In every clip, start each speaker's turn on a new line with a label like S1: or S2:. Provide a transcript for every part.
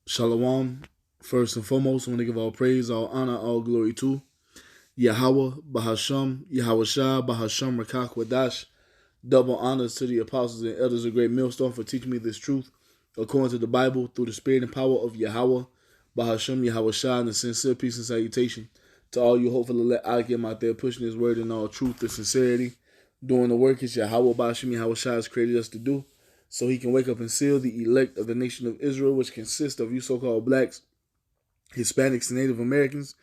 S1: Shalom. First and foremost, I want to give all praise, all honor, all glory to YAHAWAH, bahasham, YAHAWASHI, bahasham, qadash. Double honors to the apostles and elders of Great Millstone for teaching me this truth according to the Bible through the spirit and power of YAHAWAH, bahasham, YAHAWASHI, and a sincere peace and salutation to all you hopefully let Akim out there pushing his word in all truth and sincerity, doing the work as YAHAWAH, bahasham, YAHAWASHI has created us to do, so he can wake up and seal the elect of the nation of Israel, which consists of you so-called blacks, Hispanics, and Native Americans,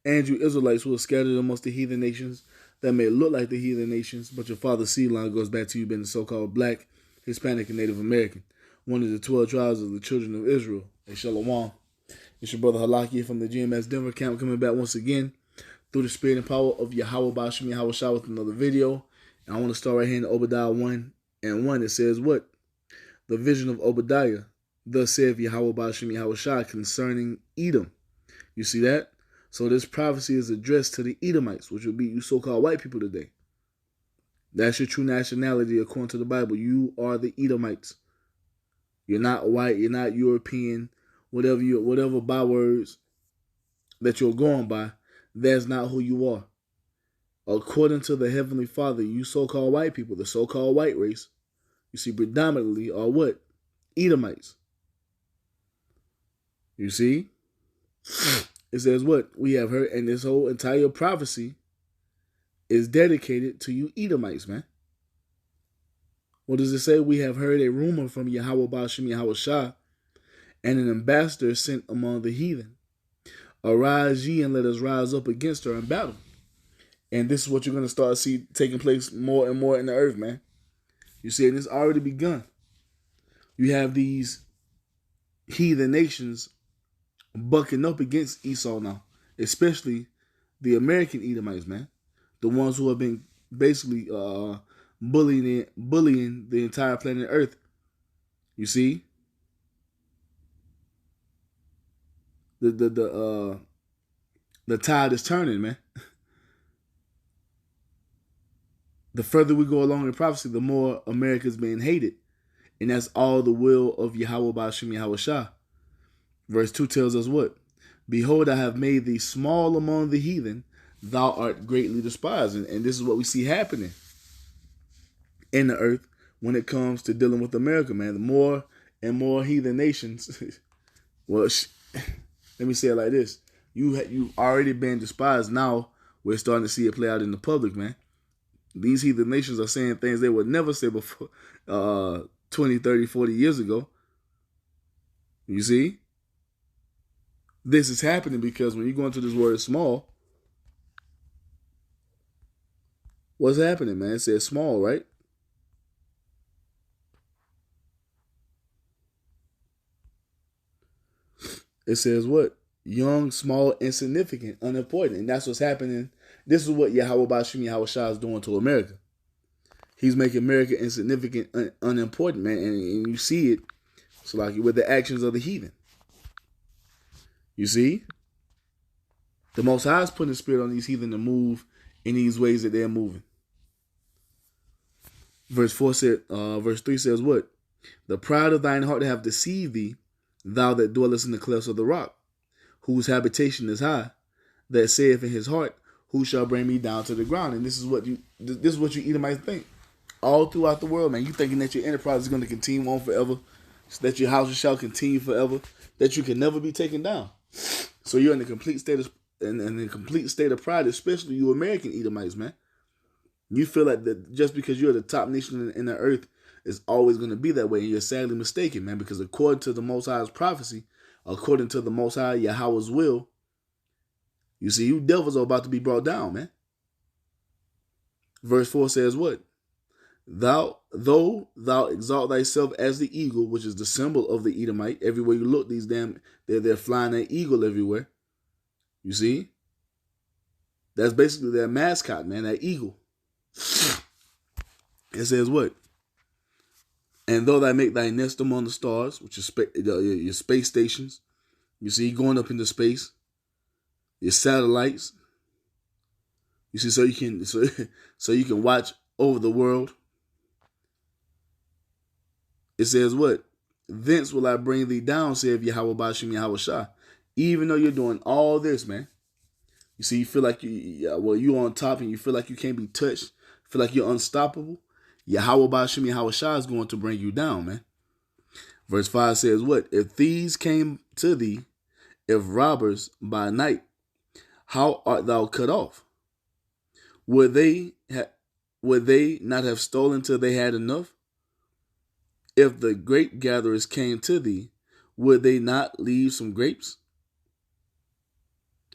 S1: and you Israelites who are scattered amongst the heathen nations that may look like the heathen nations, but your father's seed line goes back to you being the so-called black, Hispanic, and Native American, one of the 12 tribes of the children of Israel. Hey, Shalom. It's your brother Halaki from the GMS Denver camp coming back once again through the spirit and power of YAHAWAH, bahasham, YAHAWASHI with another video. And I want to start right here in Obadiah 1:1. It says what? The vision of Obadiah. Thus saith YAHAWAH, bahasham, YAHAWASHI concerning Edom. You see that? So this prophecy is addressed to the Edomites, which would be you so-called white people today. That's your true nationality according to the Bible. You are the Edomites. You're not white. You're not European. Whatever bywords that you're going by, that's not who you are. According to the Heavenly Father, you so-called white people, the so-called white race, you see predominantly are what? Edomites. You see? It says what? We have heard, and this whole entire prophecy is dedicated to you Edomites, man. What does it say? We have heard a rumor from YAHAWAH, bahasham, YAHAWASHI, and an ambassador sent among the heathen. Arise ye and let us rise up against her in battle. And this is what you're going to start to see taking place more and more in the earth, man. You see, and it's already begun. You have these heathen nations bucking up against Esau now, especially the American Edomites, man. The ones who have been basically bullying the entire planet Earth. You see? The tide is turning, man. The further we go along in prophecy, the more America is being hated. And that's all the will of YAHAWAH, bahasham, YAHAWASHI. Verse 2 tells us what? Behold, I have made thee small among the heathen, thou art greatly despised. And this is what we see happening in the earth when it comes to dealing with America, man. The more and more heathen nations, well, let me say it like this. You've already been despised. Now we're starting to see it play out in the public, man. These heathen nations are saying things they would never say before 20, 30, 40 years ago. You see? This is happening because when you go into this word small, what's happening, man? It says small, right? It says what? Young, small, insignificant, unimportant. And that's what's happening. This is what YAHAWAH, bahasham, YAHAWASHI is doing to America. He's making America insignificant, unimportant, man. And you see it. So like with the actions of the heathen. You see? The Most High is putting the spirit on these heathen to move in these ways that they're moving. Verse 3 says what? The pride of thine heart have deceived thee, thou that dwellest in the clefts of the rock, whose habitation is high, that saith in his heart, who shall bring me down to the ground? And this is what you Edomites think. All throughout the world, man. You thinking that your enterprise is going to continue on forever, that your houses shall continue forever, that you can never be taken down. So you're in a complete state of pride, especially you American Edomites, man. You feel like that just because you're the top nation in the earth is always going to be that way, and you're sadly mistaken, man. Because according to the Most High's prophecy, according to the Most High Yahweh's will, you see, you devils are about to be brought down, man. Verse 4 says what? Though thou exalt thyself as the eagle, which is the symbol of the Edomite. Everywhere you look, they're flying an eagle everywhere. You see? That's basically their mascot, man, that eagle. It says what? And though thou make thy nest among the stars, which is your space stations, you see, going up into space, your satellites, you see, so you can watch over the world. It says what? thence will I bring thee down, saith Yahweh Bashim Yahawashah. Even though you're doing all this, man. You see, you feel like you're on top and you feel like you can't be touched. Feel like you're unstoppable. Yahweh Bashim Yahawashah is going to bring you down, man. Verse 5 says what? If thieves came to thee, if robbers by night, how art thou cut off? Would they not have stolen till they had enough? If the grape gatherers came to thee, would they not leave some grapes?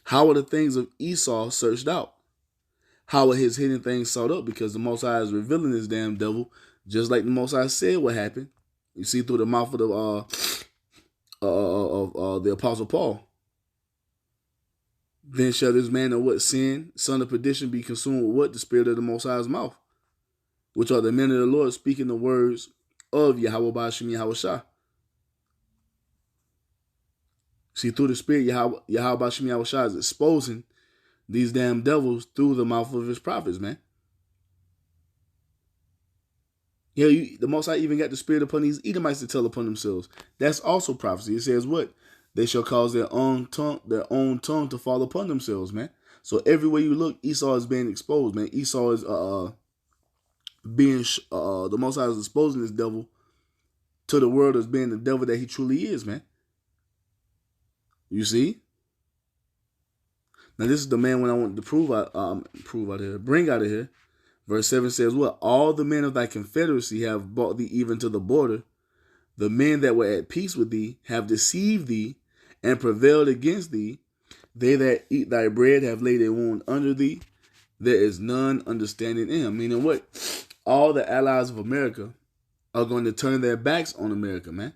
S1: How are the things of Esau searched out? How are his hidden things sought up? Because the Most High is revealing this damn devil, just like the Most High said what happened. You see through the mouth of the Apostle Paul. Then shall this man of what sin, son of perdition, be consumed with what? The spirit of the Most High's mouth, which are the men of the Lord speaking the words of Yahweh Bashim Yahawashah. See, through the spirit, Yahweh Bashim Yahawashah is exposing these damn devils through the mouth of his prophets, man. Yeah, the Most High even got the spirit upon these Edomites to tell upon themselves. That's also prophecy. It says what? They shall cause their own tongue to fall upon themselves, man. So everywhere you look, Esau is being exposed, man. Esau is the Most High is exposing this devil to the world as being the devil that he truly is, man. You see? Now this is the man when I want to bring out of here. Verse 7 says what? All the men of thy confederacy have brought thee even to the border. The men that were at peace with thee have deceived thee and prevailed against thee. They that eat thy bread have laid a wound under thee. There is none understanding in him. Meaning what? All the allies of America are going to turn their backs on America, man.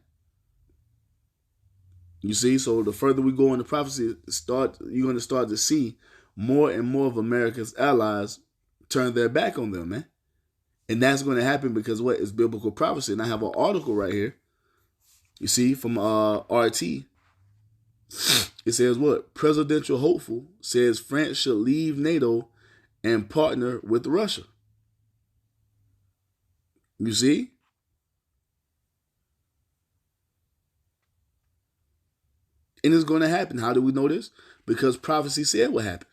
S1: You see, so the further we go in the prophecy, you're going to start to see more and more of America's allies turn their back on them, man. And that's going to happen because what? It's biblical prophecy. And I have an article right here, you see, from RT. It says what? Presidential hopeful says France should leave NATO and partner with Russia. You see? And it's going to happen. How do we know this? Because prophecy said what happened.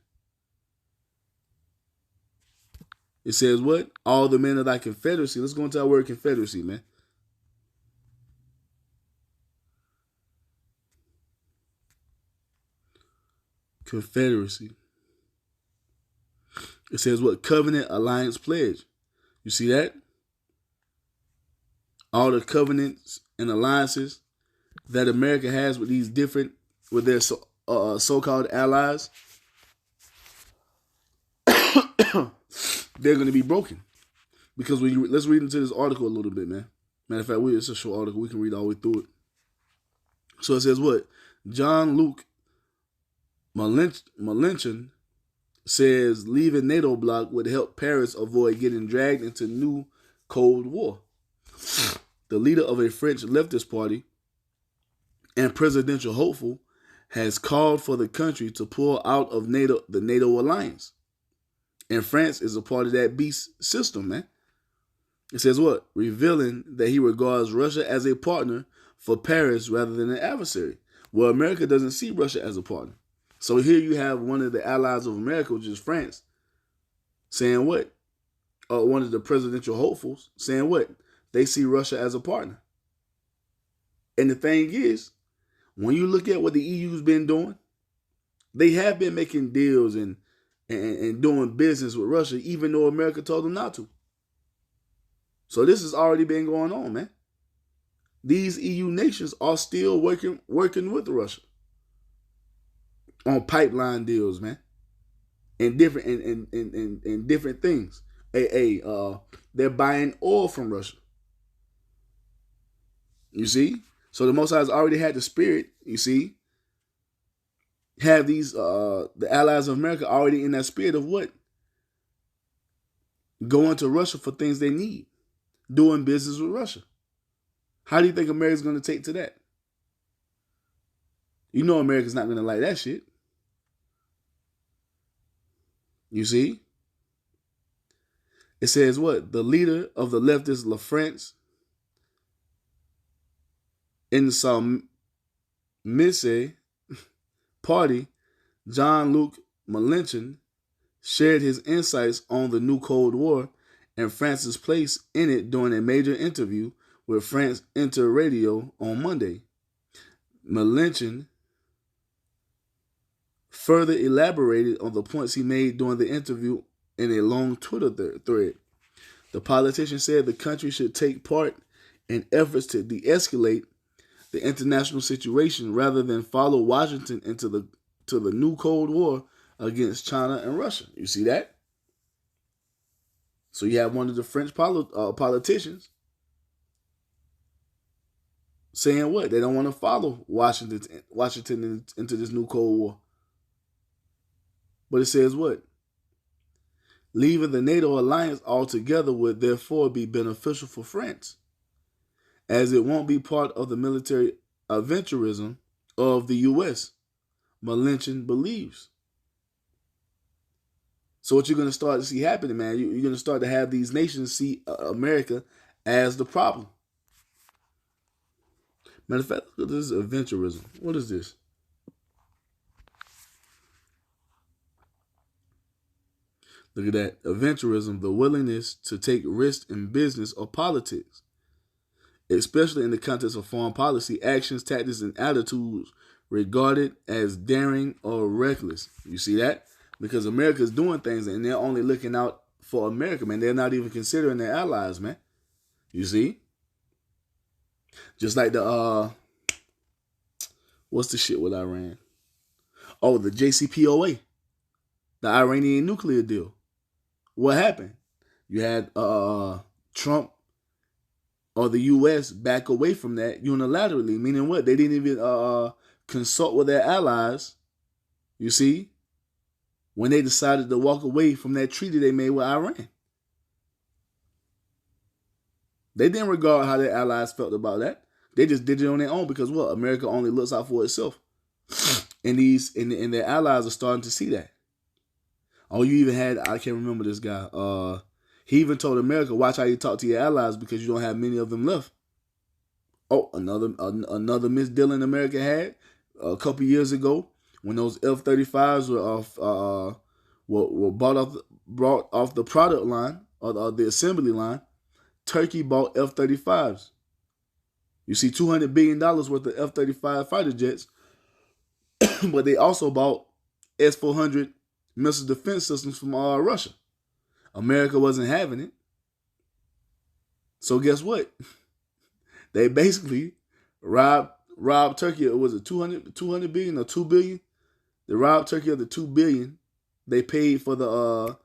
S1: It says what? All the men of thy confederacy. Let's go into our word confederacy, man. Confederacy. It says what? Covenant, alliance, pledge. You see that? All the covenants and alliances that America has with these different, with their so-called allies, they're going to be broken. Because let's read into this article a little bit, man. Matter of fact, it's a short article. We can read all the way through it. So it says what? John Luke Melanchthon says leaving NATO bloc would help Paris avoid getting dragged into new Cold War. The leader of a French leftist party and presidential hopeful has called for the country to pull out of the NATO alliance. And France is a part of that beast system, man. It says what? Revealing that he regards Russia as a partner for Paris rather than an adversary. Well, America doesn't see Russia as a partner. So here you have one of the allies of America, which is France, saying what? One of the presidential hopefuls saying what? They see Russia as a partner. And the thing is, when you look at what the EU's been doing, they have been making deals and doing business with Russia, even though America told them not to. So this has already been going on, man. These EU nations are still working with Russia on pipeline deals, man, and different and different things. They're buying oil from Russia. You see, so the Most High has already had the spirit. You see, have these the allies of America already in that spirit of what? Going to Russia for things they need, doing business with Russia. How do you think America's going to take to that? You know America's not going to like that shit. You see? It says what? The leader of the leftist La France In the Salmise party, Jean-Luc Mélenchon shared his insights on the new Cold War and France's place in it during a major interview with France Inter Radio on Monday. Mélenchon further elaborated on the points he made during the interview in a long Twitter thread. The politician said the country should take part in efforts to de-escalate the international situation rather than follow Washington into the new Cold War against China and Russia. You see that? So you have one of the French politicians saying what? They don't want to follow Washington into this new Cold War. But it says what? Leaving the NATO alliance altogether would therefore be beneficial for France, as it won't be part of the military aventurism of the U.S., Mélenchon believes. So what you're going to start to see happening, man, you're going to start to have these nations see America as the problem. Matter of fact, look at this aventurism. What is this? Look at that. Aventurism, the willingness to take risks in business or politics, especially in the context of foreign policy, actions, tactics, and attitudes regarded as daring or reckless. You see that? Because America's doing things and they're only looking out for America, man. They're not even considering their allies, man. You see? Just like the, what's the shit with Iran? Oh, the JCPOA, the Iranian nuclear deal. What happened? You had Trump or the U.S. back away from that unilaterally, meaning what? They didn't even consult with their allies, you see, when they decided to walk away from that treaty they made with Iran. They didn't regard how their allies felt about that. They just did it on their own because what? America only looks out for itself. And their allies are starting to see that. Oh, you even had, I can't remember this guy. He even told America, watch how you talk to your allies because you don't have many of them left. Oh, another misdealing America had a couple years ago when those F-35s were brought off the product line or the assembly line. Turkey bought F-35s. You see, $200 billion worth of F-35 fighter jets, but they also bought S-400 missile defense systems from Russia. America wasn't having it. So guess what? They basically robbed Turkey. Was it 200 billion or 2 billion? They robbed Turkey of the 2 billion they paid for the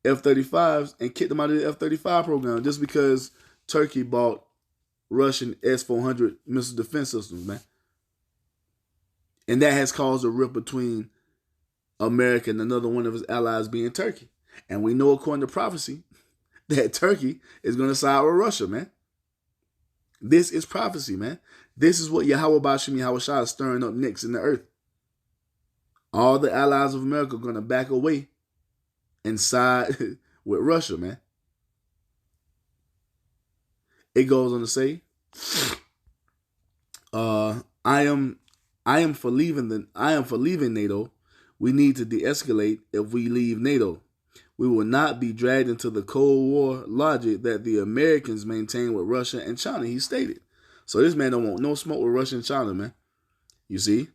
S1: F-35s and kicked them out of the F-35 program just because Turkey bought Russian S-400 missile defense systems, man. And that has caused a rift between America and another one of his allies being Turkey. And we know, according to prophecy, that Turkey is going to side with Russia, man. This is prophecy, man. This is what YAHAWAH, bahasham, YAHAWASHI is stirring up next in the earth. All the allies of America are going to back away and side with Russia, man. It goes on to say, I am for leaving NATO. We need to de-escalate if we leave NATO. We will not be dragged into the Cold War logic that the Americans maintain with Russia and China, he stated. So this man don't want no smoke with Russia and China, man. You see?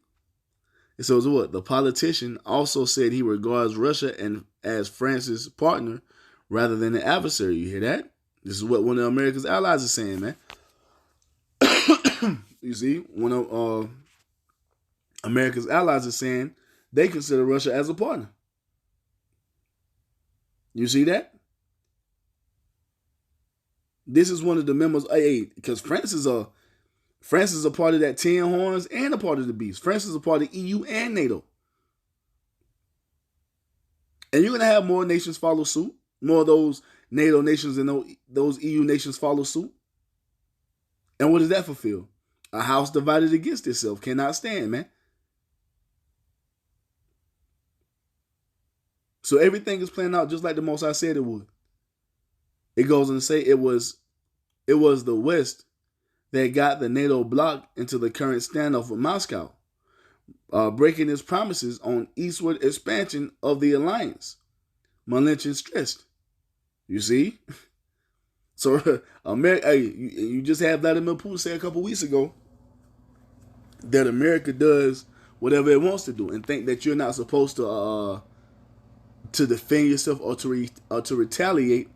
S1: And so what? The politician also said he regards Russia as France's partner rather than an adversary. You hear that? This is what one of America's allies is saying, man. You see? One of America's allies is saying they consider Russia as a partner. You see that? This is one of the members, because France is a part of that 10 horns and a part of the beast. France is a part of EU and NATO. And you're going to have more nations follow suit. More of those NATO nations and those EU nations follow suit. And what does that fulfill? A house divided against itself cannot stand, man. So everything is playing out just like the Most High said it would. It goes on to say it was the West that got the NATO bloc into the current standoff with Moscow, breaking its promises on eastward expansion of the alliance. Mnuchin stressed. You see? So, America, hey, you just had Vladimir Putin say a couple weeks ago that America does whatever it wants to do, and think that you're not supposed to defend yourself or to retaliate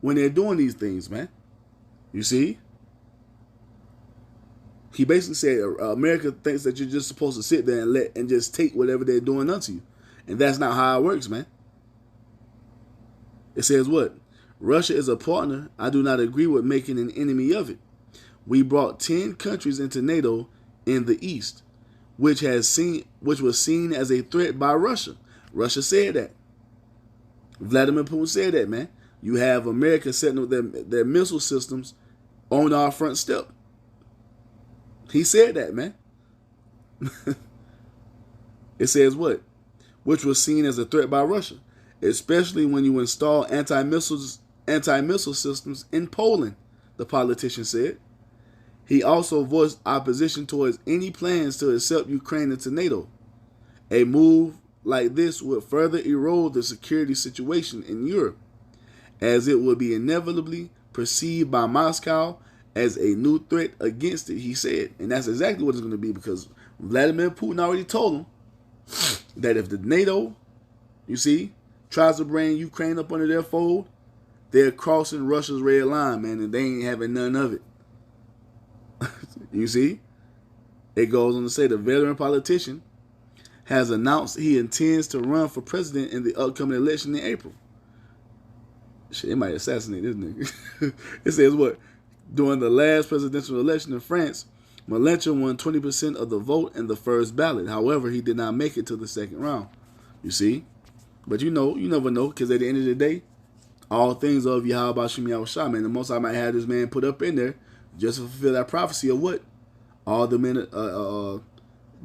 S1: when they're doing these things, man. You see? He basically said America thinks that you're just supposed to sit there and just take whatever they're doing unto you, and that's not how it works, man. It says what? Russia is a partner. I do not agree with making an enemy of it. We brought 10 countries into NATO in the East, which was seen as a threat by Russia. Russia said that. Vladimir Putin said that, man. You have America setting up their missile systems on our front step. He said that, man. It says what? Which was seen as a threat by Russia, especially when you install anti-missile systems in Poland, the politician said. He also voiced opposition towards any plans to accept Ukraine into NATO. A move like this would further erode the security situation in Europe, as it would be inevitably perceived by Moscow as a new threat against it, he said. And that's exactly what it's going to be, because Vladimir Putin already told him that if the NATO, you see, tries to bring Ukraine up under their fold, they're crossing Russia's red line, man, and they ain't having none of it. You see? It goes on to say the veteran politician has announced he intends to run for president in the upcoming election in April. Shit, they might assassinate this nigga. It says what? During the last presidential election in France, Mnuchin won 20% of the vote in the first ballot. However, he did not make it to the second round. You see? But you never know, because at the end of the day, all things of YAHAWASHI, man. The Most High might have this man put up in there just to fulfill that prophecy of what? All the men, the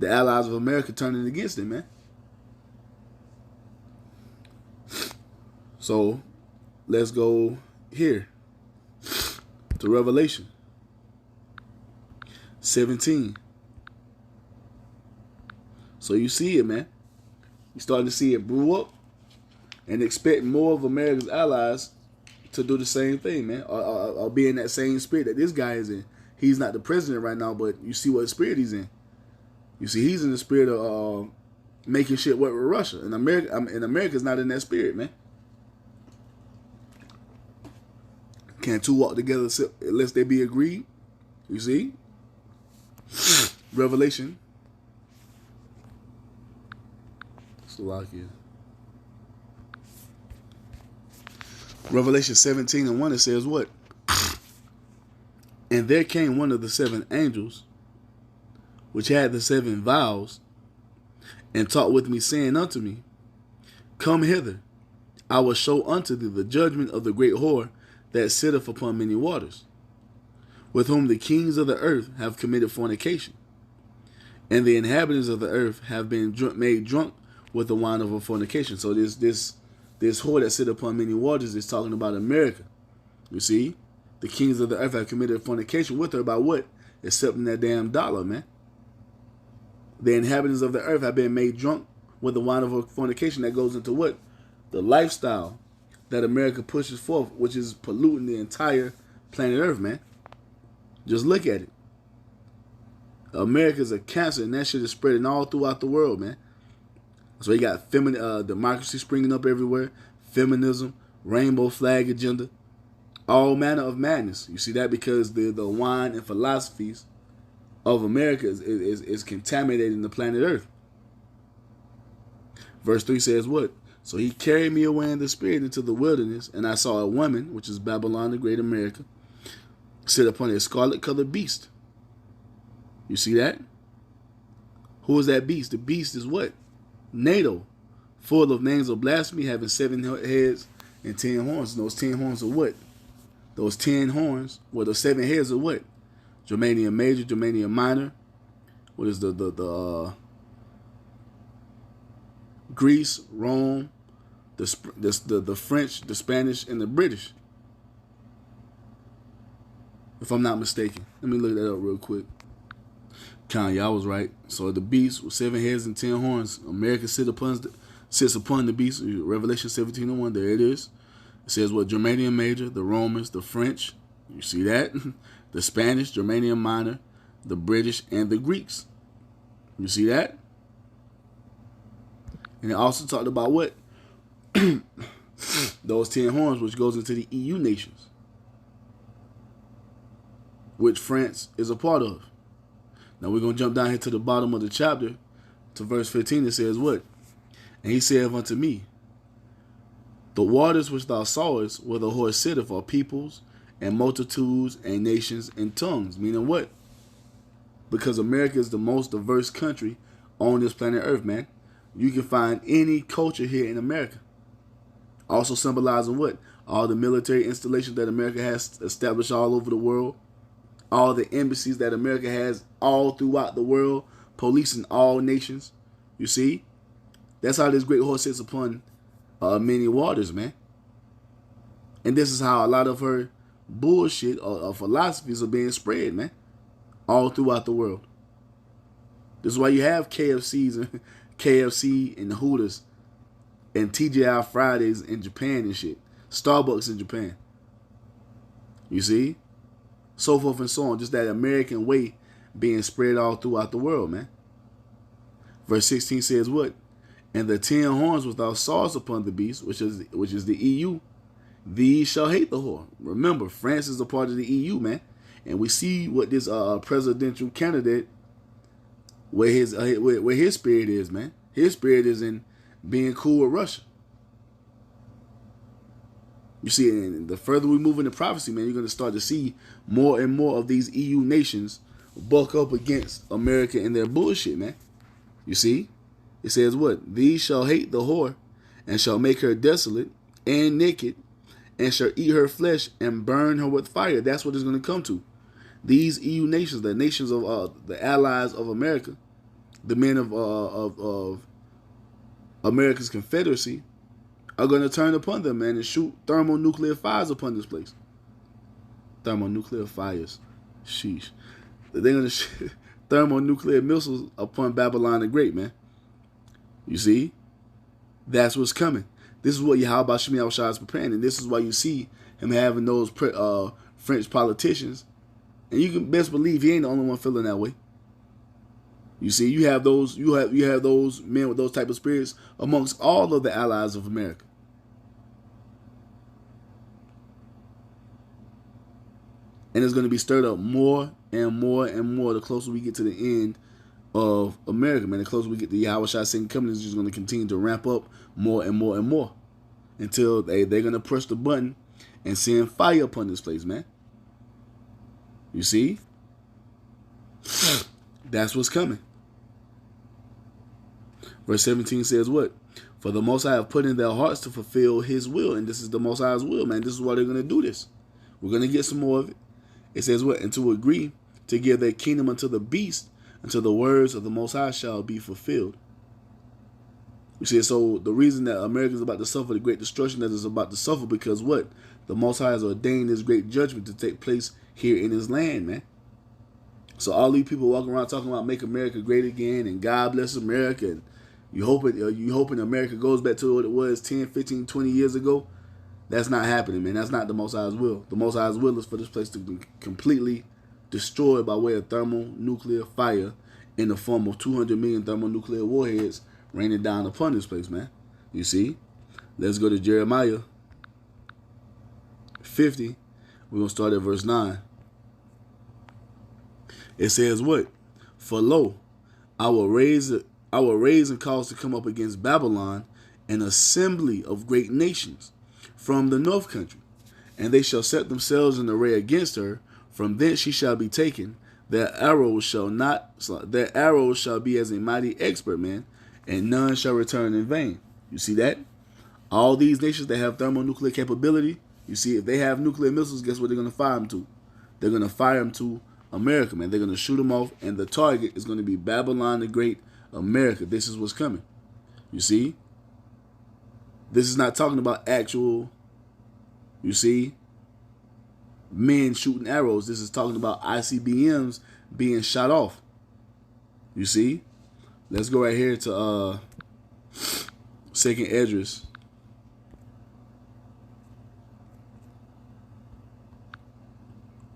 S1: allies of America turning against him, man. So, let's go here to Revelation 17. So you see it, man. You're starting to see it brew up, and expect more of America's allies to do the same thing, man, or be in that same spirit that this guy is in. He's not the president right now, but you see what spirit he's in. You see, he's in the spirit of making shit work with Russia, and America's not in that spirit, man. Can't two walk together unless they be agreed? You see? Revelation. Slovakia. Revelation 17:1, it says what? And there came one of the 7 angels, which had the 7 vials, and talked with me, saying unto me, Come hither, I will show unto thee the judgment of the great whore that sitteth upon many waters, with whom the kings of the earth have committed fornication, and the inhabitants of the earth have been made drunk with the wine of her fornication. So this whore that sit upon many waters is talking about America. You see, the kings of the earth have committed fornication with her by what? Accepting that damn dollar, man. The inhabitants of the earth have been made drunk with the wine of her fornication. That goes into what? The lifestyle that America pushes forth, which is polluting the entire planet Earth, man. Just look at it. America's a cancer, and that shit is spreading all throughout the world, man. So you got democracy springing up everywhere, feminism, rainbow flag agenda, all manner of madness. You see that because the wine and philosophies of America is contaminating the planet Earth. Verse 3 says what? So he carried me away in the spirit into the wilderness, and I saw a woman, which is Babylon, the great America, sit upon a scarlet-colored beast. You see that? Who is that beast? The beast is what? NATO, full of names of blasphemy, having 7 heads and 10 horns. And those 10 horns are what? Those 10 horns, well, the 7 heads are what? Germania Major, Germania Minor. What is the Greece, Rome, the French, the Spanish, and the British. if I'm not mistaken. Let me look that up real quick. Kanye, I was right. So the beast with 7 heads and 10 horns. America sits upon the beast. Revelation 17:1. There it is. It says what? Germanium Major, the Romans, the French. You see that? The Spanish, Germanium Minor, the British, and the Greeks. You see that? And it also talked about what? Those 10 horns, which goes into the EU nations, which France is a part of. Now we're going to jump down here to the bottom of the chapter, to verse 15. It says what? And he saith unto me, the waters which thou sawest, where the horse sitteth, are peoples and multitudes and nations and tongues. Meaning what? Because America is the most diverse country on this planet Earth, man. You can find any culture here in America. Also symbolizing what? All the military installations that America has established all over the world. All the embassies that America has all throughout the world, policing all nations. You see? That's how this great horse sits upon many waters, man. And this is how a lot of her bullshit or philosophies are being spread, man. All throughout the world. This is why you have KFC and the Hooters and TGI Fridays in Japan and shit. Starbucks in Japan. You see? So forth and so on. Just that American way being spread all throughout the world, man. Verse 16 says what? And the 10 horns which thou sawest upon the beast, which is the EU, these shall hate the whore. Remember, France is a part of the EU, man. And we see what this presidential candidate, where his spirit is, man. His spirit is in being cool with Russia. You see, and the further we move into prophecy, man, you're going to start to see more and more of these EU nations buck up against America and their bullshit, man. You see? It says what? These shall hate the whore, and shall make her desolate and naked, and shall eat her flesh and burn her with fire. That's what it's going to come to. These EU nations, the nations of the allies of America, the men of America's Confederacy, are going to turn upon them, man, and shoot thermonuclear fires upon this place. Thermonuclear fires. Sheesh. They're going to shoot thermonuclear missiles upon Babylon the Great, man. You see? That's what's coming. This is what YAHAWASHI is preparing, and this is why you see him having those French politicians. And you can best believe he ain't the only one feeling that way. You see, you have those men with those type of spirits amongst all of the allies of America. And it's going to be stirred up more and more and more the closer we get to the end of America, man. The closer we get to YAHAWASHI's second coming, is just going to continue to ramp up more and more and more until they're going to push the button and send fire upon this place, man. You see? That's what's coming. Verse 17 says what? For the Most High have put in their hearts to fulfill his will. And this is the Most High's will, man. This is why they're going to do this. We're going to get some more of it. It says what? And to agree to give their kingdom unto the beast, until the words of the Most High shall be fulfilled. You see, so the reason that America is about to suffer the great destruction that is about to suffer, because what? The Most High has ordained this great judgment to take place here in his land, man. So all these people walking around talking about make America great again and God bless America, and you hoping America goes back to what it was 10, 15, 20 years ago. That's not happening, man. That's not the Most High's will. The Most High's will is for this place to be completely destroyed by way of thermonuclear fire in the form of 200 million thermonuclear warheads raining down upon this place, man. You see? Let's go to Jeremiah 50. We're going to start at verse 9. It says what? For lo, I will raise and cause to come up against Babylon an assembly of great nations from the north country, and they shall set themselves in array against her. From thence she shall be taken. Their arrows shall be as a mighty expert man, and none shall return in vain. You see that? All these nations that have thermonuclear capability, you see, if they have nuclear missiles, guess what they're going to fire them to? They're going to fire them to America, man. They're going to shoot them off, and the target is going to be Babylon the Great, America. This is what's coming. You see? This is not talking about actual, you see, men shooting arrows. This is talking about ICBMs being shot off. You see? Let's go right here to Second Esdras.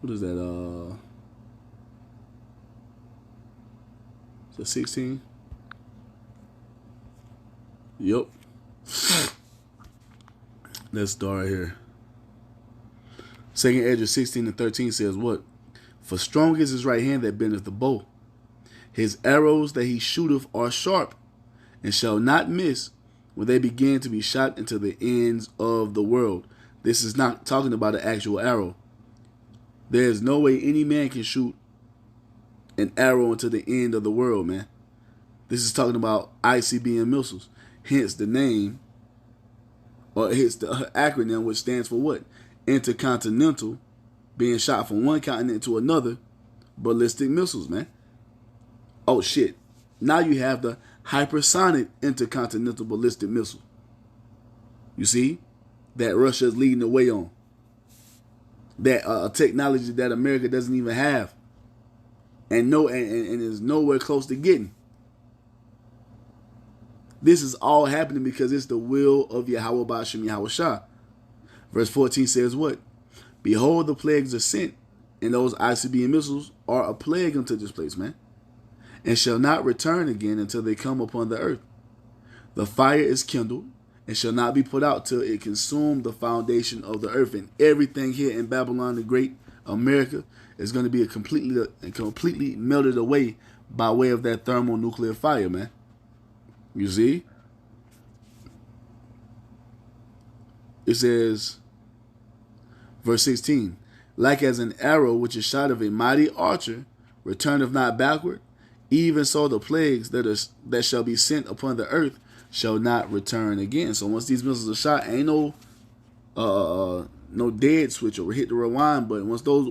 S1: What is that? Is that 16? Yep. Let's start right here. Second Esdras 16:13 says what? For strong is his right hand that bendeth the bow. His arrows that he shooteth are sharp, and shall not miss when they begin to be shot into the ends of the world. This is not talking about an actual arrow. There is no way any man can shoot an arrow into the end of the world, man. This is talking about ICBM missiles. Hence the name, or hence the acronym, which stands for what? Intercontinental, being shot from one continent to another, ballistic missiles, man. Oh, shit. Now you have the hypersonic intercontinental ballistic missile. You see? That Russia is leading the way on. That technology that America doesn't even have. And is nowhere close to getting. This is all happening because it's the will of YAHAWAH, bahasham, YAHAWASHI. Verse 14 says what? Behold, the plagues are sent, and those ICBM missiles are a plague unto this place, man, and shall not return again until they come upon the earth. The fire is kindled, and shall not be put out till it consume the foundation of the earth. And everything here in Babylon the Great, America, is going to be completely melted away by way of that thermonuclear fire, man. You see? It says, verse 16, like as an arrow which is shot of a mighty archer returneth not backward, even so the plagues that shall be sent upon the earth shall not return again. So once these missiles are shot, ain't no dead switch or hit the rewind button. Once those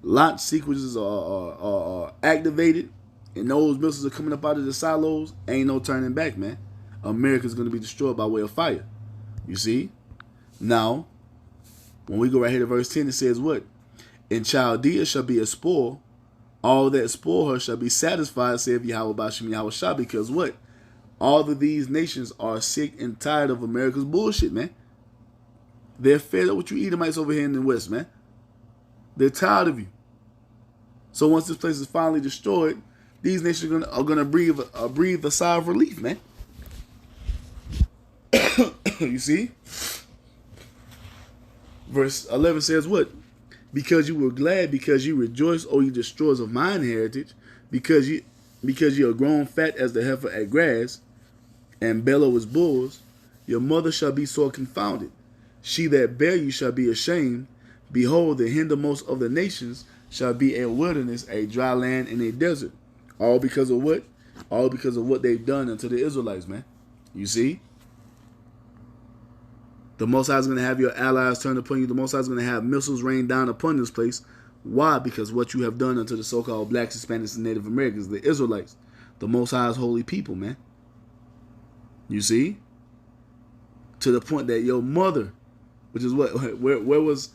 S1: launch sequences are activated and those missiles are coming up out of the silos, ain't no turning back, man. America's going to be destroyed by way of fire. You see? Now, when we go right here to verse 10, it says what? In Chaldea shall be a spoil. All that spoil her shall be satisfied, saith YAHAWAH, bahasham, YAHAWASHI. Because what? All of these nations are sick and tired of America's bullshit, man. They're fed up with you Edomites over here in the West, man. They're tired of you. So once this place is finally destroyed, these nations are gonna breathe a sigh of relief, man. You see? Verse 11 says what? Because you were glad, because you rejoice, O you destroyers of mine heritage, because you are grown fat as the heifer at grass, and bellow as bulls, your mother shall be sore confounded. She that bare you shall be ashamed. Behold, the hindermost of the nations shall be a wilderness, a dry land, and a desert. All because of what? All because of what they've done unto the Israelites, man. You see? The Most High is going to have your allies turn upon you. The Most High is going to have missiles rain down upon this place. Why? Because what you have done unto the so-called blacks, Hispanics, and Native Americans, the Israelites, the Most High's holy people, man. You see? To the point that your mother, which is what, where was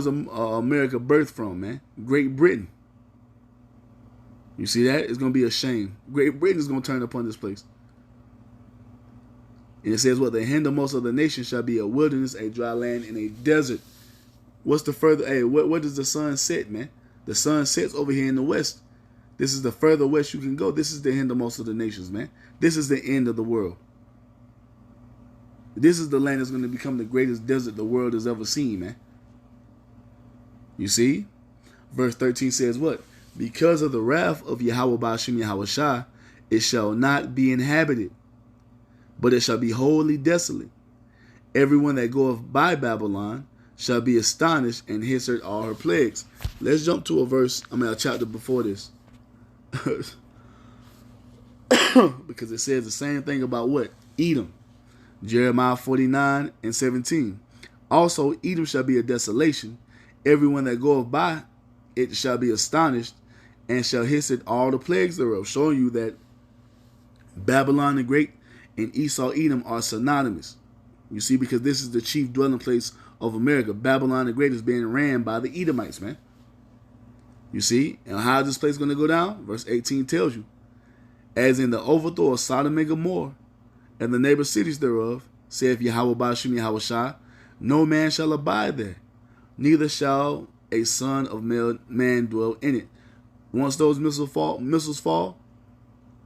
S1: America birthed from, man? Great Britain. You see that? It's going to be a shame. Great Britain is going to turn upon this place. And it says what? The hindermost of the nation shall be a wilderness, a dry land, and a desert. What's the further? Hey, where does the sun set, man? The sun sets over here in the west. This is the further west you can go. This is the hindermost of the nations, man. This is the end of the world. This is the land that's going to become the greatest desert the world has ever seen, man. You see? Verse 13 says what? Because of the wrath of YAHAWAH, bahasham, YAHAWASHI, it shall not be inhabited, but it shall be wholly desolate. Everyone that goeth by Babylon shall be astonished and hiss at all her plagues. Let's jump to a chapter before this. Because it says the same thing about what? Edom. Jeremiah 49:17. Also, Edom shall be a desolation. Everyone that goeth by it shall be astonished and shall hiss at all the plagues thereof. Showing you that Babylon the Great and Esau Edom are synonymous. You see, because this is the chief dwelling place of America. Babylon the Great is being ran by the Edomites, man. You see? And how is this place going to go down? Verse 18 tells you. As in the overthrow of Sodom and Gomorrah and the neighbor cities thereof, saith Yahawah bahasham YAHAWASHI, no man shall abide there, neither shall a son of man dwell in it. Once those missiles fall,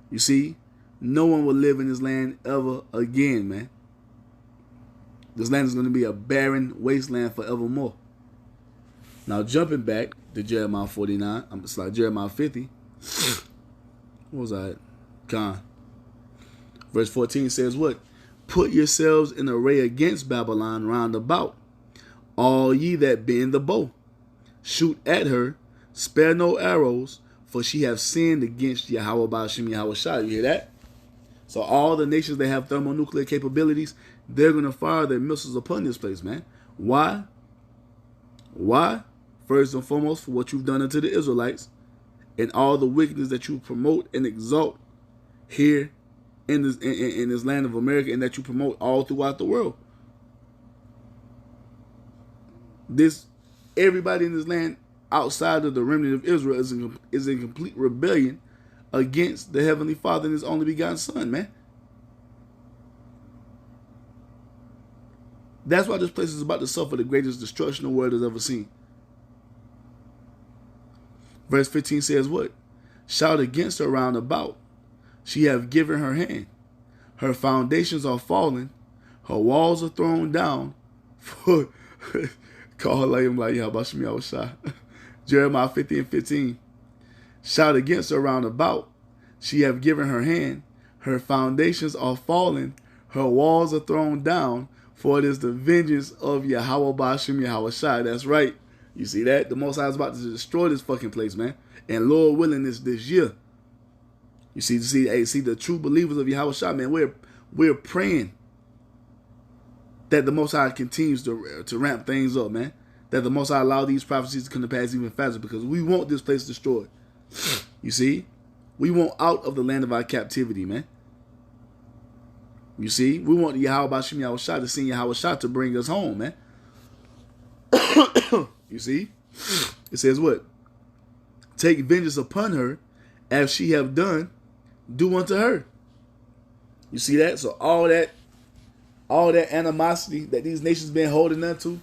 S1: you see, no one will live in this land ever again, man. This land is going to be a barren wasteland forevermore. Now, jumping back to Jeremiah 49, it's like Jeremiah 50. What was I at? Verse 14 says what? Put yourselves in array against Babylon round about, all ye that bend the bow. Shoot at her, spare no arrows, for she have sinned against Yahawah bahasham YAHAWASHI. You hear that? So all the nations that have thermonuclear capabilities, they're going to fire their missiles upon this place, man. Why? Why? First and foremost, for what you've done unto the Israelites and all the wickedness that you promote and exalt here in this land of America, and that you promote all throughout the world. Everybody in this land outside of the remnant of Israel is in complete rebellion against the Heavenly Father and His only begotten Son, man. That's why this place is about to suffer the greatest destruction the world has ever seen. Verse 15 says what? Shout against her round about. She have given her hand. Her foundations are fallen. Her walls are thrown down. For call her name like bahasham YAHAWASHI. Jeremiah 50 and 15. Shout against her round about. She have given her hand. Her foundations are fallen. Her walls are thrown down. For it is the vengeance of Yahawah bahasham YAHAWASHI. That's right. You see that? The Most High is about to destroy this fucking place, man. And Lord willing, this year. You see the true believers of YAHAWASHI, man. We're praying that the Most High continues to ramp things up, man. That the Most High allow these prophecies to come to pass even faster, because we want this place destroyed. You see, we want out of the land of our captivity, man. You see, we want Yahawah bahasham YAHAWASHI to send YAHAWASHI to bring us home, man. You see, it says what? Take vengeance upon her, as she have done, do unto her. You see that? So all that animosity that these nations been holding on to, you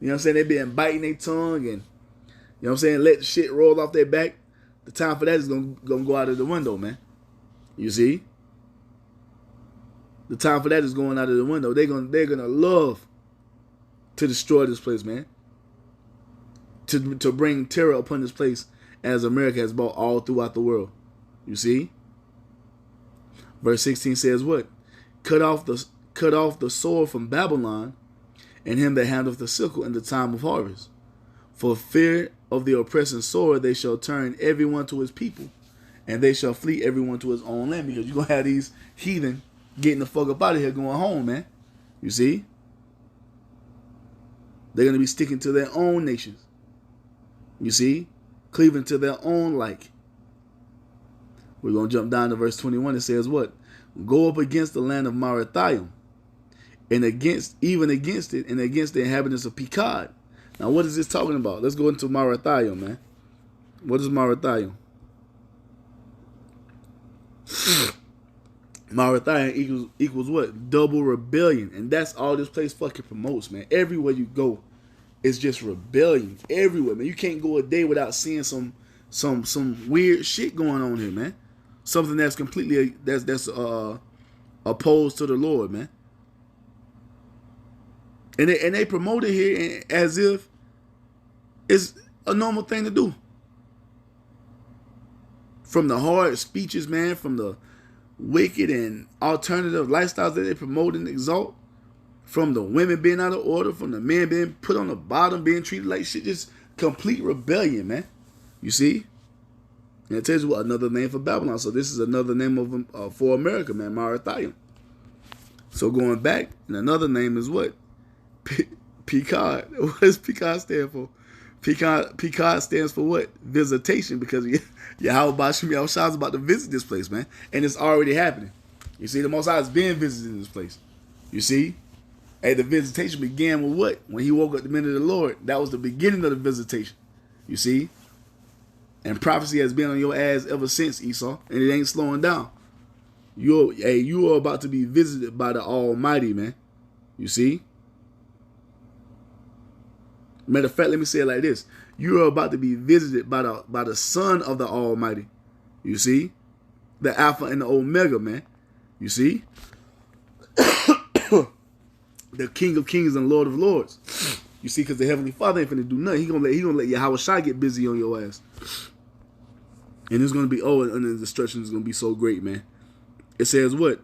S1: know what I'm saying? They been biting their tongue and, you know what I'm saying, let the shit roll off their back. The time for that is gonna go out of the window, man. You see? The time for that is going out of the window. They're gonna love to destroy this place, man. To bring terror upon this place, as America has brought all throughout the world. You see? Verse 16 says what? Cut off the sword from Babylon, and him that handleth the sickle in the time of harvest. For fear of the oppressing sword, they shall turn everyone to his people, and they shall flee everyone to his own land. Because you're going to have these heathen getting the fuck up out of here, going home, man. You see? They're going to be sticking to their own nations. You see? Cleaving to their own like. We're going to jump down to verse 21. It says what? Go up against the land of Marathaim, and against it, and against the inhabitants of Pekod. Now, what is this talking about? Let's go into Marathaim, man. What is Marathaim? Marathaim equals what? Double rebellion. And that's all this place fucking promotes, man. Everywhere you go, it's just rebellion. Everywhere, man. You can't go a day without seeing some weird shit going on here, man. Something that's completely that's opposed to the Lord, man. And they promote it here as if it's a normal thing to do. From the hard speeches, man, from the wicked and alternative lifestyles that they promote and exalt, from the women being out of order, from the men being put on the bottom, being treated like shit, just complete rebellion, man. You see? And it tells you what, another name for Babylon. So this is another name of for America, man, Marathaim. So going back, and another name is what? Pekod. What does Pekod stand for? Pekod stands for what? Visitation, because Yahawah bahasham YAHAWASHI is about to visit this place, man. And it's already happening. You see, the Most High has been visiting this place. You see? Hey, the visitation began with what? When he woke up the minute of the Lord. That was the beginning of the visitation. You see? And prophecy has been on your ass ever since, Esau. And it ain't slowing down. You are about to be visited by the Almighty, man. You see? Matter of fact, let me say it like this. You are about to be visited by the Son of the Almighty. You see? The Alpha and the Omega, man. You see? The King of Kings and Lord of Lords. You see, because the Heavenly Father ain't finna do nothing. He gonna let YAHAWASHI get busy on your ass. And it's gonna be, and the destruction is gonna be so great, man. It says what?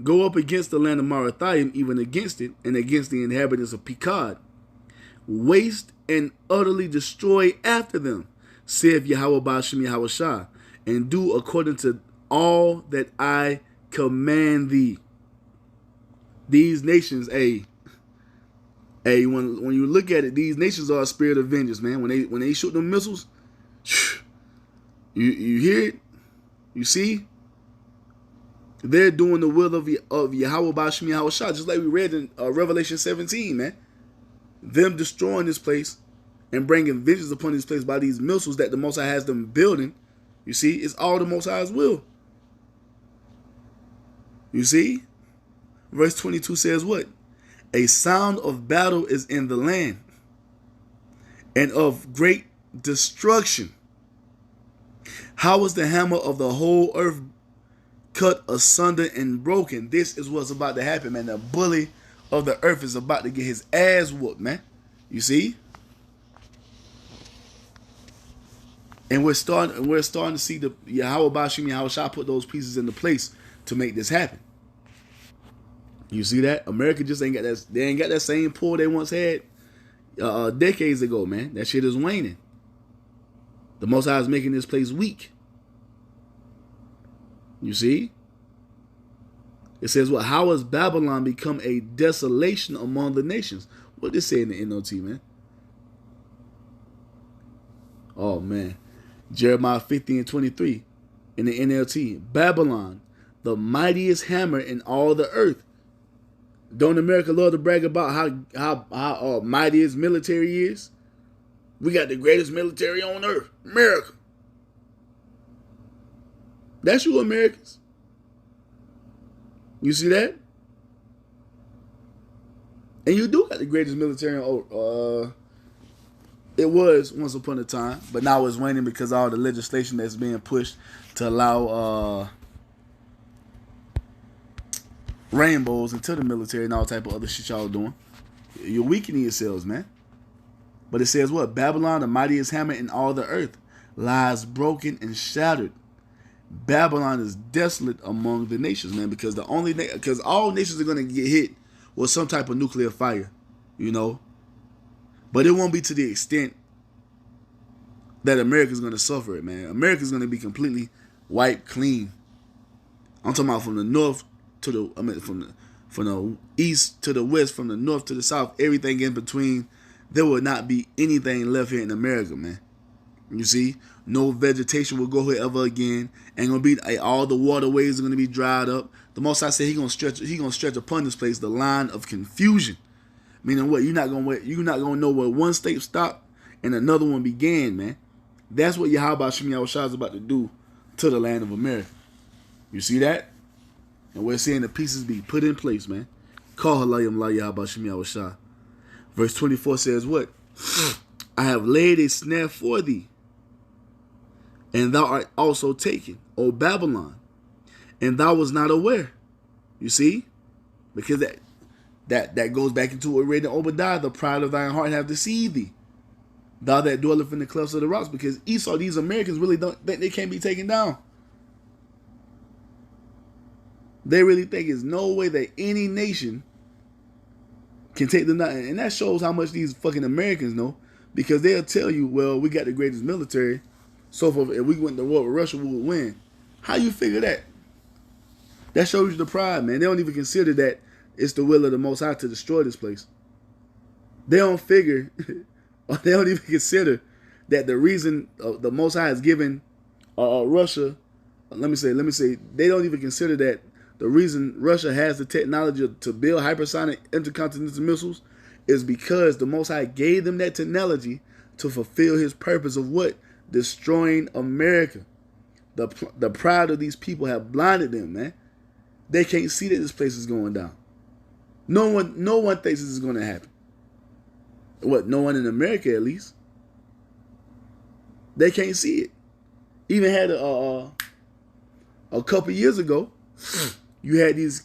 S1: Go up against the land of Marathaim, even against it, and against the inhabitants of Pekod. Waste and utterly destroy after them, saith Yahweh bahasham YAHAWASHI, and do according to all that I command thee. These nations, when you look at it, these nations are a spirit of vengeance, man. When they shoot them missiles, you hear it, you see, they're doing the will of Yahweh bahasham YAHAWASHI, just like we read in Revelation 17, man. Them destroying this place and bringing vengeance upon this place by these missiles that the Most High has them building. You see, it's all the Most High's will. You see? Verse 22 says what? A sound of battle is in the land, and of great destruction. How is the hammer of the whole earth cut asunder and broken? This is what's about to happen, man. The bully of the earth is about to get his ass whooped, man. You see? And we're starting to see the Yahweh bahasham YAHAWASHI put those pieces into place to make this happen. You see that? America just ain't got that. They ain't got that same pull they once had decades ago, man. That shit is waning. The Most High is making this place weak. You see? It says what? How has Babylon become a desolation among the nations? What did it say in the NOT, man? Oh, man. Jeremiah 50:23 in the NLT. Babylon, the mightiest hammer in all the earth. Don't America love to brag about how mighty its military is? We got the greatest military on earth. America. That's you Americans. You see that? And you do got the greatest military on it was once upon a time, but now it's waning because of all the legislation that's being pushed to allow rainbows into the military and all type of other shit y'all doing. You're weakening yourselves, man. But it says what? Babylon, the mightiest hammer in all the earth, lies broken and shattered. Babylon is desolate among the nations, man, because all nations are gonna get hit with some type of nuclear fire, you know. But it won't be to the extent that America's gonna suffer it, man. America's gonna be completely wiped clean. I'm talking about from the north to from the east to the west, from the north to the south, everything in between. There will not be anything left here in America, man. You see, no vegetation will go here ever again. Ain't gonna be all the waterways are gonna be dried up. The Most High said He gonna stretch upon this place the line of confusion. Meaning what? You're not gonna know where one state stopped and another one began, man. That's what Yahweh bahasham YAHAWASHI is about to do to the land of America. You see that? And we're seeing the pieces be put in place, man. Call halayim la Yahweh bahasham YAHAWASHI. Verse 24 says what? I have laid a snare for thee, and thou art also taken, O Babylon, and thou was not aware. You see? Because that goes back into what we read in Obadiah. The pride of thine heart have deceived thee, thou that dwelleth in the clefts of the rocks. Because Esau, these Americans really don't think they can't be taken down. They really think there's no way that any nation can take them down. And that shows how much these fucking Americans know. Because they'll tell you, well, we got the greatest military. So if we went to war with Russia, we would win. How you figure that? That shows you the pride, man. They don't even consider that it's the will of the Most High to destroy this place. They don't figure, or they don't even consider that the reason the Most High has given Russia, let me say, they don't even consider that the reason Russia has the technology to build hypersonic intercontinental missiles is because the Most High gave them that technology to fulfill his purpose of what? Destroying America. The pride of these people have blinded them, man. They can't see that this place is going down. No one thinks this is going to happen. What? No one in America, at least. They can't see it. Even had a couple years ago, you had these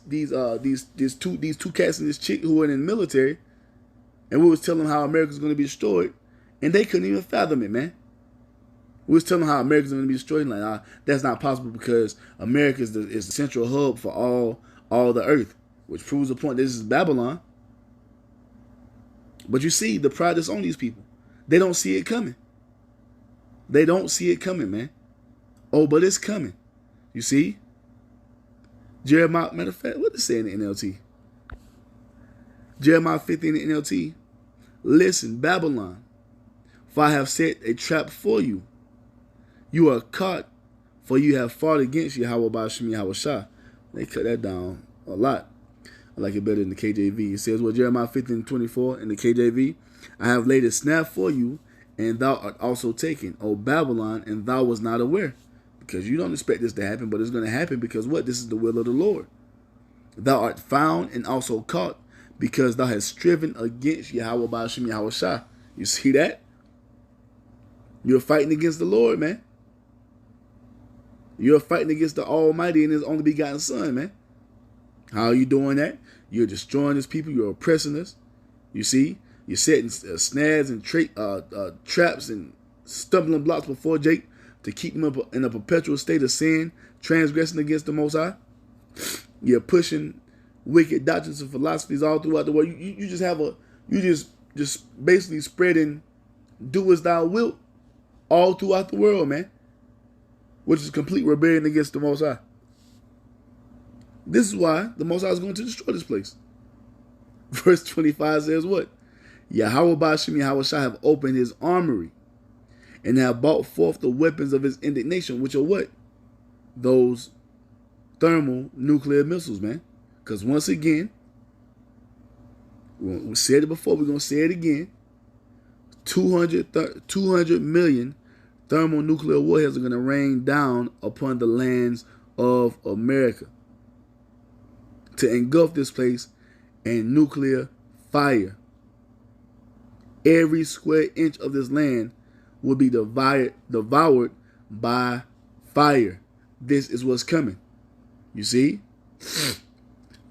S1: two cats and this chick who were in the military, and we was telling them how America's going to be destroyed, and they couldn't even fathom it, man. We was telling them how America's going to be destroyed, and like, that's not possible because America is the central hub for all the earth, which proves the point. This is Babylon. But you see the pride that's on these people. They don't see it coming. They don't see it coming, man. Oh, but it's coming. You see? Jeremiah, matter of fact, what does it say in the NLT? Jeremiah 50 in the NLT. Listen, Babylon, for I have set a trap for you. You are caught, for you have fought against YAHAWAH, bahasham, YAHAWASHI. They cut that down a lot. I like it better in the KJV. It says, well, Jeremiah 15:24 in the KJV, I have laid a snare for you, and thou art also taken, O Babylon, and thou was not aware. Because you don't expect this to happen, but it's going to happen because what? This is the will of the Lord. Thou art found and also caught, because thou hast striven against YAHAWAH, bahasham, YAHAWASHI. You see that? You're fighting against the Lord, man. You're fighting against the Almighty and his only begotten Son, man. How are you doing that? You're destroying his people. You're oppressing us. You see? You're setting snares and traps and stumbling blocks before Jake to keep them up in a perpetual state of sin, transgressing against the Most High. You're pushing wicked doctrines and philosophies all throughout the world. You just have just basically spreading do as thou wilt all throughout the world, man. Which is complete rebellion against the Most High. This is why the Most High is going to destroy this place. Verse 25 says what? YAHAWAH, bahasham, YAHAWASHI have opened his armory and have brought forth the weapons of his indignation, which are what? Those thermal nuclear missiles, man. Because once again, we said it before, we're going to say it again. 200 million thermonuclear warheads are going to rain down upon the lands of America to engulf this place in nuclear fire. Every square inch of this land will be devoured by fire. This is what's coming. You see?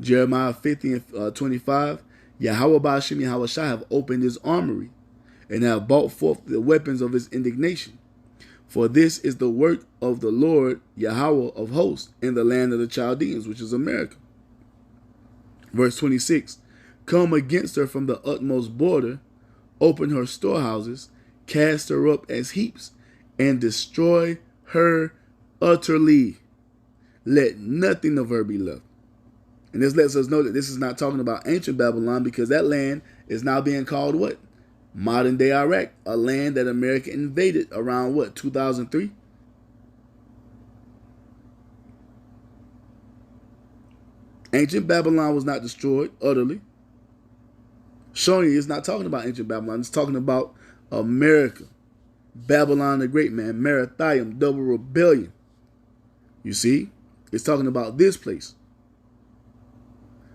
S1: Jeremiah 50 and 25. YAHAWAH, bahasham, YAHAWASHI have opened his armory and have brought forth the weapons of his indignation. For this is the work of the Lord YAHAWAH of hosts in the land of the Chaldeans, which is America. Verse 26. Come against her from the utmost border, open her storehouses, cast her up as heaps, and destroy her utterly. Let nothing of her be left. And this lets us know that this is not talking about ancient Babylon, because that land is now being called what? Modern day Iraq, a land that America invaded around what, 2003? Ancient Babylon was not destroyed utterly. Showing you it's not talking about ancient Babylon. It's talking about America. Babylon the Great, man. Marithium, double rebellion. You see? It's talking about this place.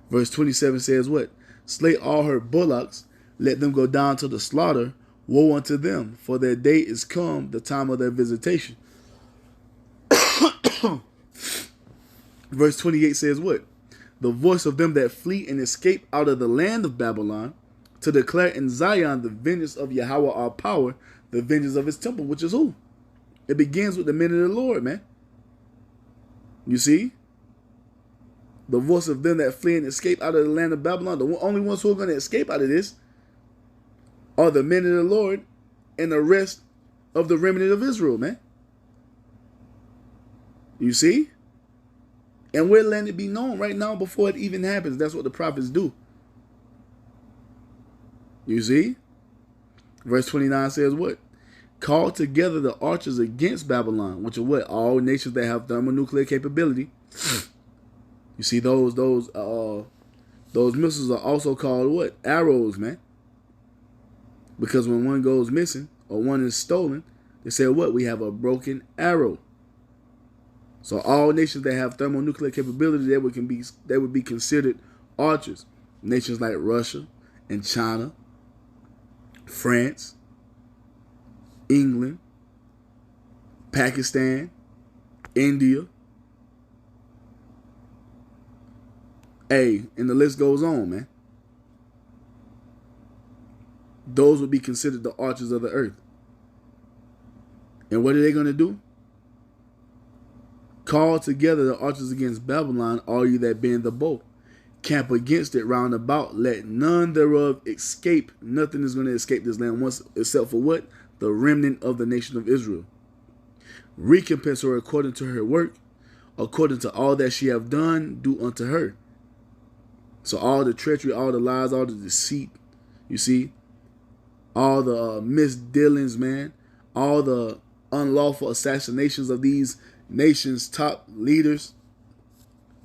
S1: Verse 27 says what? Slay all her bullocks. Let them go down to the slaughter. Woe unto them, for their day is come, the time of their visitation. Verse 28 says what? The voice of them that flee and escape out of the land of Babylon, to declare in Zion the vengeance of YAHAWAH our power, the vengeance of his temple, which is who? It begins with the men of the Lord, man. You see? The voice of them that flee and escape out of the land of Babylon. The only ones who are going to escape out of this are the men of the Lord and the rest of the remnant of Israel, man. You see? And we're letting it be known right now before it even happens. That's what the prophets do. You see? Verse 29 says what? Call together the archers against Babylon, which are what? All nations that have thermonuclear capability. You see, those missiles are also called what? Arrows, man. Because when one goes missing or one is stolen, they say what? We have a broken arrow. So all nations that have thermonuclear capability, they would be considered archers. Nations like Russia and China, France, England, Pakistan, India. Hey, and the list goes on, man. Those would be considered the archers of the earth. And what are they going to do? Call together the archers against Babylon, all you that bend the bow. Camp against it round about. Let none thereof escape. Nothing is going to escape this land once, except for what? The remnant of the nation of Israel. Recompense her according to her work, according to all that she have done, do unto her. So all the treachery, all the lies, all the deceit, you see, all the misdealings, man, all the unlawful assassinations of these nations' top leaders,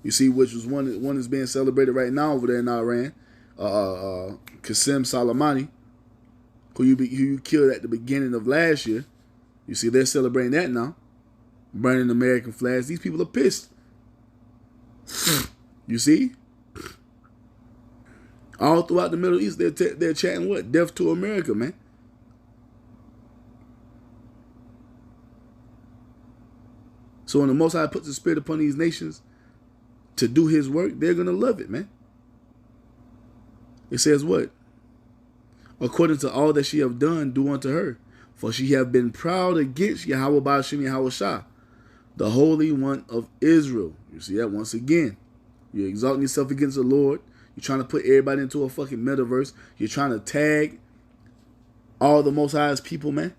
S1: you see, which was one is being celebrated right now over there in Iran, Qasem Soleimani, who you killed at the beginning of last year. You see, they're celebrating that now, burning American flags. These people are pissed. You see, all throughout the Middle East, they're chanting what? Death to America, man. So when the Most High puts the Spirit upon these nations to do His work, they're going to love it, man. It says what? According to all that she have done, do unto her. For she have been proud against YAHAWAH, bahasham, YAHAWASHI, the Holy One of Israel. You see that once again. You're exalting yourself against the Lord. You're trying to put everybody into a fucking metaverse. You're trying to tag all the Most High's people, man.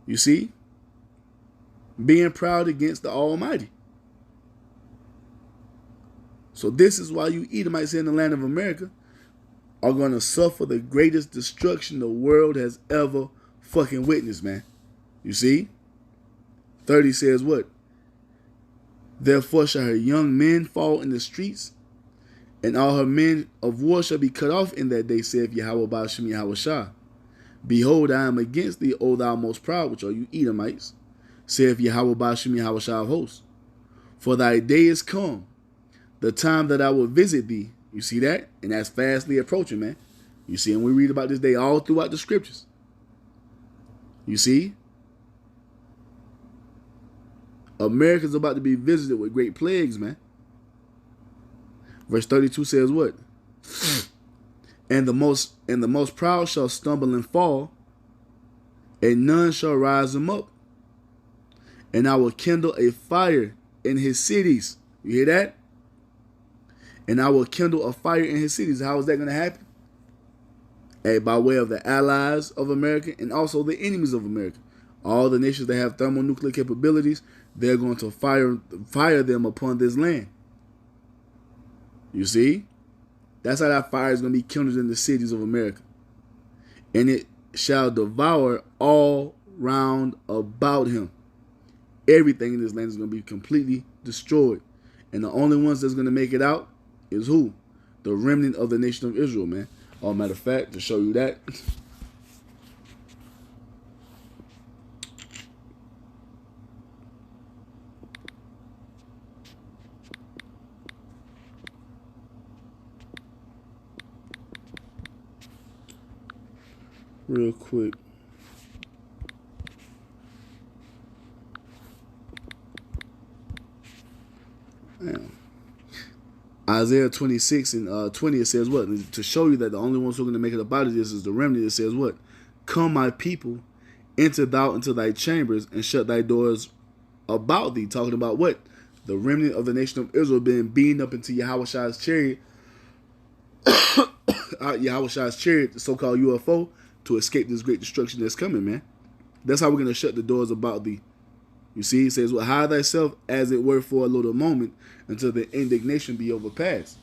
S1: You see? Being proud against the Almighty. So this is why you Edomites in the land of America are going to suffer the greatest destruction the world has ever fucking witnessed, man. You see? 30 says what? Therefore shall her young men fall in the streets, and all her men of war shall be cut off in that day, saith YAHAWAH, bahasham, YAHAWASHI. Behold, I am against thee, O thou most proud, which are you Edomites, saith YAHAWAH, bahasham, YAHAWASHI of hosts. For thy day is come, the time that I will visit thee. You see that? And that's fastly approaching, man. You see, and we read about this day all throughout the scriptures. You see? America's about to be visited with great plagues, man. Verse 32 says what? And the most proud shall stumble and fall, and none shall rise him up. And I will kindle a fire in his cities. You hear that? And I will kindle a fire in his cities. How is that going to happen? Hey, by way of the allies of America and also the enemies of America. All the nations that have thermonuclear capabilities, they're going to fire them upon this land. You see? That's how that fire is going to be kindled in the cities of America. And it shall devour all round about him. Everything in this land is going to be completely destroyed. And the only ones that's going to make it out is who? The remnant of the nation of Israel, man. Oh, matter of fact, to show you that. Real quick. Damn. Isaiah 26 and 20, it says what? To show you that the only ones who are going to make it up out of this is the remnant. It says what? Come, my people, enter thou into thy chambers and shut thy doors about thee. Talking about what? The remnant of the nation of Israel being beaten up into Yahawashi's chariot. Yahawashi's chariot, the so-called UFO, to escape this great destruction that's coming, man. That's how we're going to shut the doors about thee. You see, he says, well, hide thyself as it were for a little moment until the indignation be overpassed.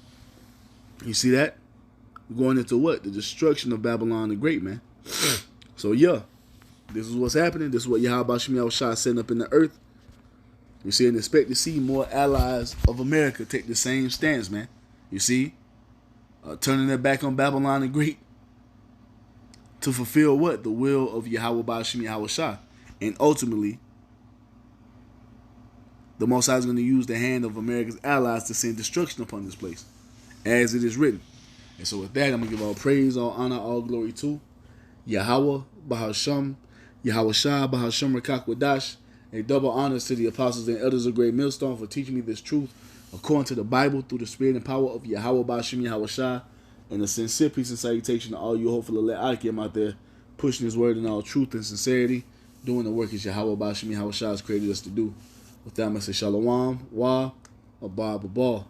S1: You see that? We're going into what? The destruction of Babylon the Great, man. So, yeah, this is what's happening. This is what YAHAWAH, bahasham, YAHAWASHI is setting up in the earth. You see, and expect to see more allies of America take the same stance, man. You see, turning their back on Babylon the Great to fulfill what? The will of Yahawah bahasham Yahawashi. And ultimately, the Most High is going to use the hand of America's allies to send destruction upon this place, as it is written. And so with that, I'm going to give all praise, all honor, all glory to Yahawah bahasham Yahawashi bahasham qadash. A double honors to the apostles and elders of Great Millstone for teaching me this truth according to the Bible through the spirit and power of Yahawah bahasham Yahawashi. And a sincere peace and salutation to all you hopeful elect Akim out there, pushing his word in all truth and sincerity, doing the work as Yahawah bahasham Yahawashi has created us to do. With that, I say shalom, wa, abba, babal.